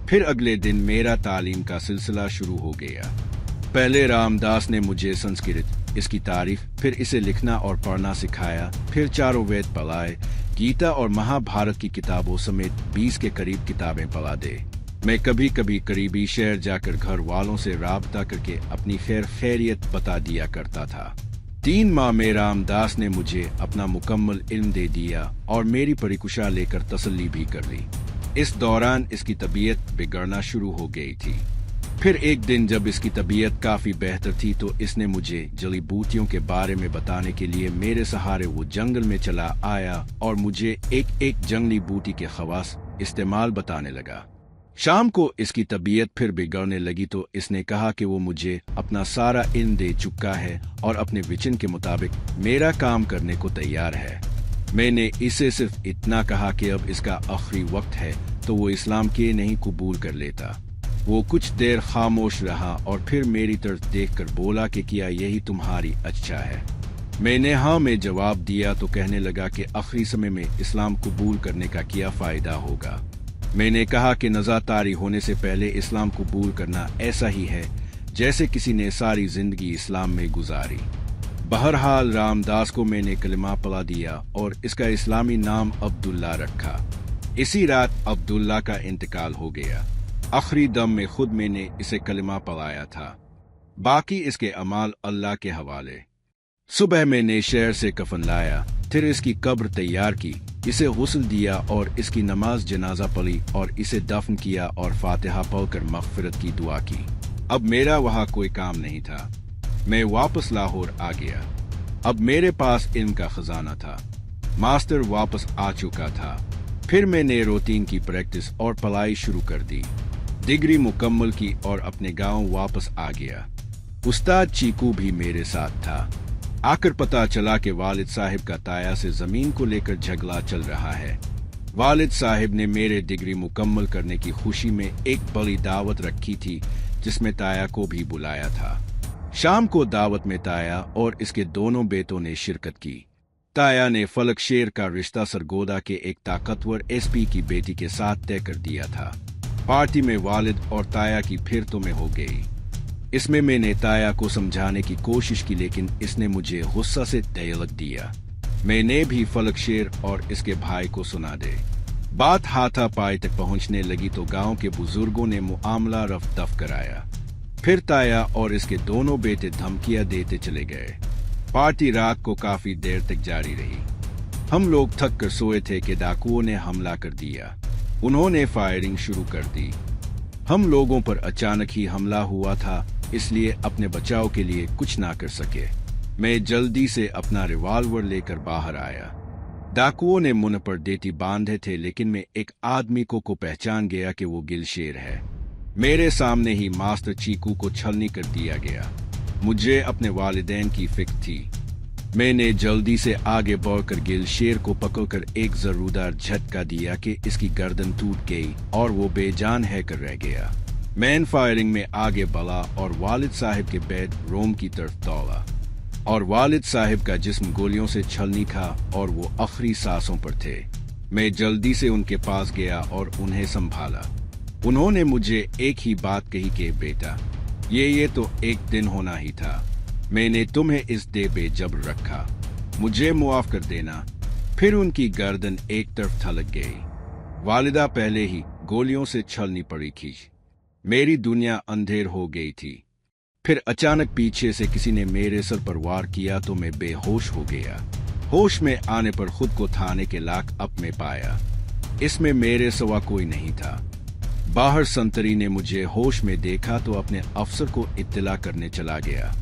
फिर अगले दिन मेरा तालीम का सिलसिला शुरू हो गया। पहले रामदास ने मुझे संस्कृत, इसकी तारीफ, फिर इसे लिखना और पढ़ना सिखाया। फिर चारों वेद पढ़ाए, गीता और महाभारत की किताबों समेत 20 के करीब किताबें पढ़ा दे। मैं कभी कभी करीबी शहर जाकर घर वालों से राबता करके अपनी खैरियत बता दिया करता था। 3 माह में रामदास ने मुझे अपना मुकम्मल इल्म दे दिया और मेरी परीक्षा लेकर तसल्ली भी कर ली। इस दौरान इसकी तबीयत बिगड़ना शुरू हो गई थी। फिर एक दिन जब इसकी तबीयत काफी बेहतर थी तो इसने मुझे जड़ी बूटियों के बारे में बताने के लिए मेरे सहारे वो जंगल में चला आया और मुझे एक एक जंगली बूटी के खवास इस्तेमाल बताने लगा। शाम को इसकी तबीयत फिर बिगड़ने लगी तो इसने कहा कि वो मुझे अपना सारा इल्म दे चुका है और अपने विचन के मुताबिक मेरा काम करने को तैयार है। मैंने इसे सिर्फ इतना कहा कि अब इसका आखिरी वक्त है तो वो इस्लाम के नहीं कबूल कर लेता। वो कुछ देर खामोश रहा और फिर मेरी तरफ देखकर बोला कि क्या यही तुम्हारी अच्छा है। मैंने हाँ में जवाब दिया तो कहने लगा कि आखिरी समय में इस्लाम कबूल करने का क्या फायदा होगा। मैंने कहा कि नज़ातारी होने से पहले इस्लाम कबूल करना ऐसा ही है जैसे किसी ने सारी जिंदगी इस्लाम में गुजारी। बहरहाल रामदास को मैंने कलिमा पढ़ा दिया और इसका इस्लामी नाम अब्दुल्ला रखा। इसी रात अब्दुल्ला का इंतकाल हो गया। आखिरी दम में खुद मैंने इसे कलिमा पढ़ाया था, बाकी इसके अमाल अल्लाह के हवाले। सुबह मैंने शहर से कफन लाया, फिर इसकी कब्र तैयार की, इसे गुस्ल दिया और इसकी नमाज जनाजा पढ़ी और इसे दफन किया और फातिहा पढ़कर मग़फ़िरत की दुआ की। अब मेरा वहाँ कोई काम नहीं था। मैं वापस लाहौर आ गया। अब मेरे पास इल्म का खजाना था। मास्टर वापस आ चुका था। फिर मैंने रूटीन की प्रैक्टिस और पढ़ाई शुरू कर दी। डिग्री मुकम्मल की और अपने गांव वापस आ गया। उस्ताद चीकू भी मेरे साथ था। आकर पता चला कि वालिद साहिब का ताया से जमीन को लेकर झगड़ा चल रहा है। वालिद साहिब ने मेरे डिग्री मुकम्मल करने की खुशी में एक बड़ी दावत रखी थी जिसमें ताया को भी बुलाया था। शाम को दावत में ताया और इसके दोनों बेटों ने शिरकत की। ताया ने फलक शेर का रिश्ता सरगोदा के एक ताकतवर एसपी की बेटी के साथ तय कर दिया था। पार्टी में वालिद और ताया की फिर तो में हो गई। इसमें मैंने ताया को समझाने की कोशिश की लेकिन इसने मुझे गुस्सा से तयलक दिया। मैंने भी फलक शेर और इसके भाई को सुना दे। बात हाथापाई तक पहुंचने लगी तो गांव के बुजुर्गों ने मामला रफ दफ कराया। फिर ताया और इसके दोनों बेटे धमकियां देते चले गए। पार्टी रात को काफी देर तक जारी रही। हम लोग थक कर सोए थे कि डाकुओं ने हमला कर दिया। उन्होंने फायरिंग शुरू कर दी। हम लोगों पर अचानक ही हमला हुआ था, इसलिए अपने बचाव के लिए कुछ ना कर सके। मैं जल्दी से अपना रिवॉल्वर लेकर बाहर आया। डाकुओं ने मुंह पर देती बांधे थे लेकिन मैं एक आदमी को पहचान गया कि वो गिलशेर है। मेरे सामने ही मास्टर चीकू को छलनी कर दिया गया। मुझे अपने वालिदैन की फिक्र थी। मैंने जल्दी से आगे बढ़कर गिलशेर को पकड़कर एक जरूरदार झटका दिया कि इसकी गर्दन टूट गई और वो बेजान हैकर रह गया। मैन फायरिंग में आगे बढ़ा और वालिद साहिब के बेड रूम की तरफ दौड़ा और वालिद साहिब का जिस्म गोलियों से छलनी खा और वो आखिरी सांसों पर थे। मैं जल्दी से उनके पास गया और उन्हें संभाला। उन्होंने मुझे एक ही बात कही कि बेटा, ये तो एक दिन होना ही था। मैंने तुम्हें इस दे बेजबर रखा, मुझे मुआफ कर देना। फिर उनकी गर्दन एक तरफ थलक गई। वालिदा पहले ही गोलियों से छलनी पड़ी थी। मेरी दुनिया अंधेर हो गई थी। फिर अचानक पीछे से किसी ने मेरे सर पर वार किया तो मैं बेहोश हो गया। होश में आने पर खुद को थाने के लाक अप में पाया। इसमें मेरे सिवा कोई नहीं था। बाहर संतरी ने मुझे होश में देखा तो अपने अफसर को इत्तला करने चला गया।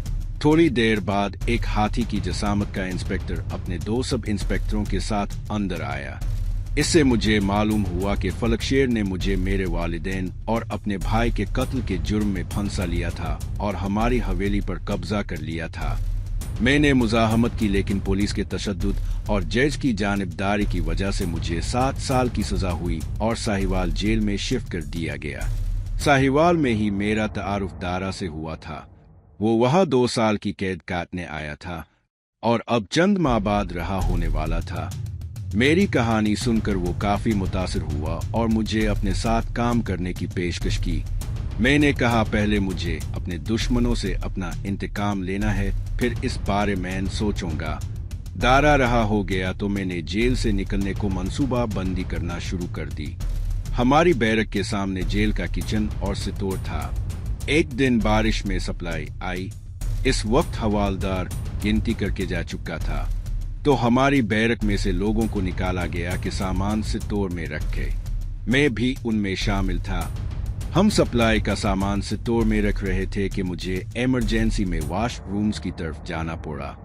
थोड़ी देर बाद एक हाथी की जसामत का इंस्पेक्टर अपने 2 सब इंस्पेक्टरों के साथ अंदर आया। इससे मुझे मालूम हुआ कि फलक शेर ने मुझे मेरे वालिदैन और अपने भाई के कत्ल के जुर्म में फंसा लिया था और हमारी हवेली पर कब्जा कर लिया था। मैंने मुजाहमत की लेकिन पुलिस के तशद्दुद और जज की जानिबदारी की वजह से मुझे 7 साल की सजा हुई और साहिवाल जेल में शिफ्ट कर दिया गया। साहिवाल में ही मेरा तारुफ दारा से हुआ था। वो वहाँ 2 साल की कैद काटने आया था और अब चंद माह बाद रहा होने वाला था। मेरी कहानी सुनकर वो काफी मुतासिर हुआ और मुझे अपने साथ काम करने की पेशकश की। मैंने कहा पहले मुझे अपने दुश्मनों से अपना इंतकाम लेना है, फिर इस बारे में सोचूंगा। दारा रहा हो गया तो मैंने जेल से निकलने को मंसूबा बंदी करना शुरू कर दी। हमारी बैरक के सामने जेल का किचन और सितोर था। एक दिन बारिश में सप्लाई आई। इस वक्त हवालदार गिनती करके जा चुका था, तो हमारी बैरक में से लोगों को निकाला गया कि सामान सितोर में रखे। मैं भी उनमें शामिल था। हम सप्लाई का सामान सितोर में रख रहे थे कि मुझे इमरजेंसी में वॉशरूम्स की तरफ जाना पड़ा।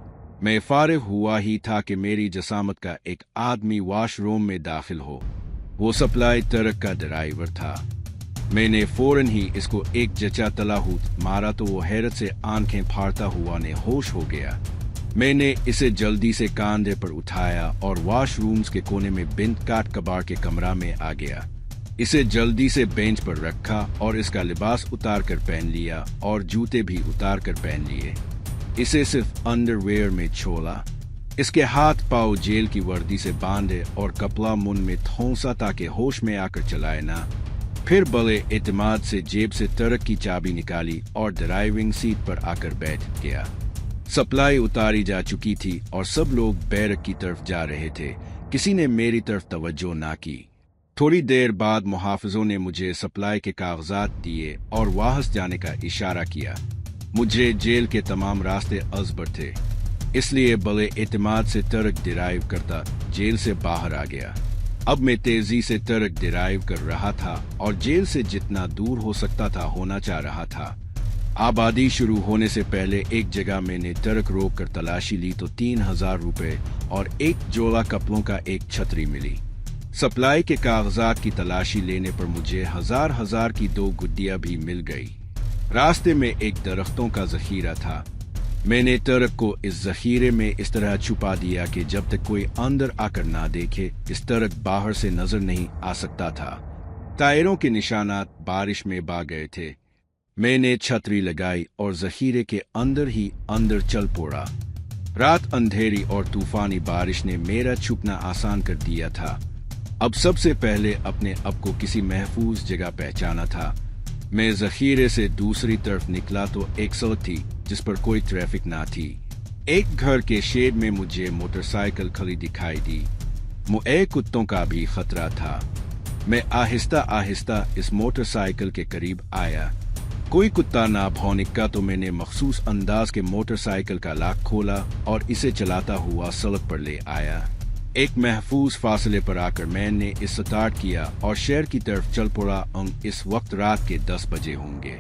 मैं फारिग हुआ ही था कि मेरी जसामत का एक आदमी वॉशरूम में दाखिल हो। वो सप्लाई ट्रक का ड्राइवर था। मैंने फौरन ही इसको एक जचा तलाहूत मारा तो वो हैरत से आंखें फाड़ता हुआ ने होश हो गया। मैंने इसे जल्दी से कांधे पर उठाया और वॉशरूम्स के कोने में बिंद काट कबाड़ के कमरा में आ गया। इसे जल्दी से बेंच पर रखा और इसका लिबास उतार कर पहन लिया और जूते भी उतार कर पहन लिए। इसे सिर्फ अंडरवेयर में छोड़ा। इसके हाथ पांव जेल की वर्दी से बांधे और कपड़ा मुंह में ठोंसा ताकि होश में आकर चलाए ना। फिर बड़े एतमाद से जेब से ट्रक की चाबी निकाली और ड्राइविंग सीट पर आकर बैठ गया। सप्लाई उतारी जा चुकी थी और सब लोग बैरक की तरफ जा रहे थे। किसी ने मेरी तरफ तवज्जो ना की। थोड़ी देर बाद मुहाफिजों ने मुझे सप्लाई के कागजात दिए और वापस जाने का इशारा किया। मुझे जेल के तमाम रास्ते अजबर थे, इसलिए बड़े एतमाद से ट्रक ड्राइव करता जेल से बाहर आ गया। अब मैं तेजी से ट्रक ड्राइव कर रहा था और जेल से जितना दूर हो सकता था होना चाह रहा था। आबादी शुरू होने से पहले एक जगह मैंने ट्रक रोक कर तलाशी ली तो 3000 रुपए और एक जोड़ा कपड़ों का एक छतरी मिली। सप्लाई के कागजात की तलाशी लेने पर मुझे हजार की 2 गुड्डियां भी मिल गई। रास्ते में एक दरख्तों का जखीरा था। मैंने ट्रक को इस जखीरे में इस तरह छुपा दिया कि जब तक कोई अंदर आकर ना देखे इस ट्रक बाहर से नजर नहीं आ सकता था। टायरों के निशानात बारिश में बह गए थे। मैंने छतरी लगाई और जखीरे के अंदर ही अंदर चल पड़ा। रात अंधेरी और तूफानी बारिश ने मेरा छुपना आसान कर दिया था। अब सबसे पहले अपने आप को किसी महफूज जगह पहचाना था। मैं जखीरे से दूसरी तरफ निकला तो एक सड़क थी जिस पर कोई ट्रैफिक ना थी। एक घर के शेड में मुझे मोटरसाइकिल खड़ी दिखाई दी। मुझे कुत्तों का भी खतरा था। मैं आहिस्ता आहिस्ता इस मोटरसाइकिल के करीब आया। कोई कुत्ता ना भौंका तो मैंने मखसूस अंदाज के मोटरसाइकिल का लॉक खोला और इसे चलाता हुआ सड़क पर ले आया। एक महफूज फासले पर आकर मैंने इसे स्टार्ट किया और शहर की तरफ चल पड़ा। इस वक्त रात के 10 बजे होंगे।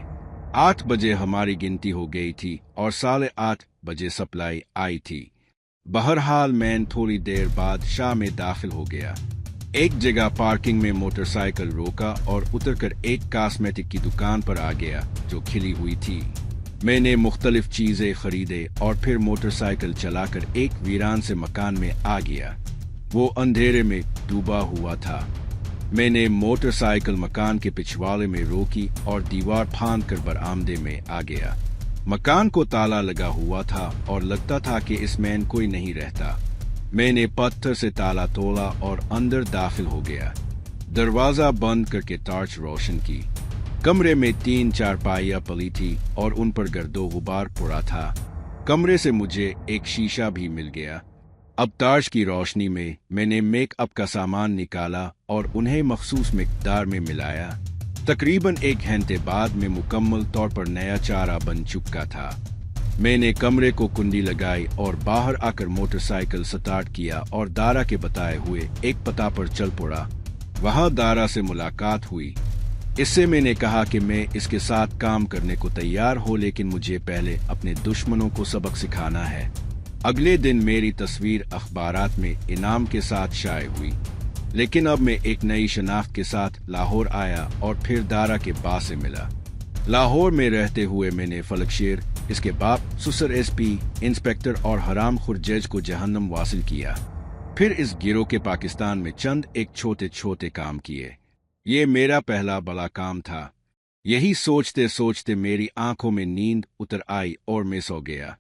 8 बजे हमारी गिनती हो गई थी और 8:30 बजे सप्लाई आई थी। बहरहाल मैं थोड़ी देर बाद शाह में दाखिल हो गया। एक जगह पार्किंग में मोटरसाइकिल रोका और उतरकर एक कॉस्मेटिक की दुकान पर आ गया जो खिली हुई थी। मैंने मुख्तलिफ चीजें खरीदे और फिर मोटरसाइकिल चलाकर एक वीरान से मकान में आ गया। वो अंधेरे में डूबा हुआ था। मैंने मोटरसाइकिल मकान के पिछवाड़े में रोकी और दीवार फांद कर बरामदे में आ गया। मकान को ताला लगा हुआ था और लगता था कि इसमें कोई नहीं रहता। मैंने पत्थर से ताला तोड़ा और अंदर दाखिल हो गया। दरवाजा बंद करके टॉर्च रोशन की। कमरे में 3 चारपाइयां पली थी और उन पर गर्दो गुबार पड़ा था। कमरे से मुझे एक शीशा भी मिल गया। अब टॉर्च की रोशनी में मैंने मेकअप का सामान निकाला और उन्हें मखसूस मिकदार में मिलाया। तकरीबन 1 घंटे बाद मैं मुकम्मल तौर पर नया चारा बन चुका था। मैंने कमरे को कुंडी लगाई और बाहर आकर मोटरसाइकिल स्टार्ट किया और दारा के बताए हुए एक पता पर चल पड़ा। वहां दारा से मुलाकात हुई। इससे मैंने कहा कि मैं इसके साथ काम करने को तैयार हो, लेकिन मुझे पहले अपने दुश्मनों को सबक सिखाना है। अगले दिन मेरी तस्वीर अखबारात में इनाम के साथ शाये हुई, लेकिन अब मैं एक नई शनाख्त के साथ लाहौर आया और फिर दारा के बा से मिला। लाहौर में रहते हुए मैंने फलकशेर, इसके बाप, सुसर एसपी, इंस्पेक्टर और हराम खुर जज को जहन्नम वासिल किया। फिर इस गिरोह के पाकिस्तान में चंद एक छोटे छोटे काम किए। ये मेरा पहला बड़ा काम था। यही सोचते सोचते मेरी आंखों में नींद उतर आई और मैं सो गया।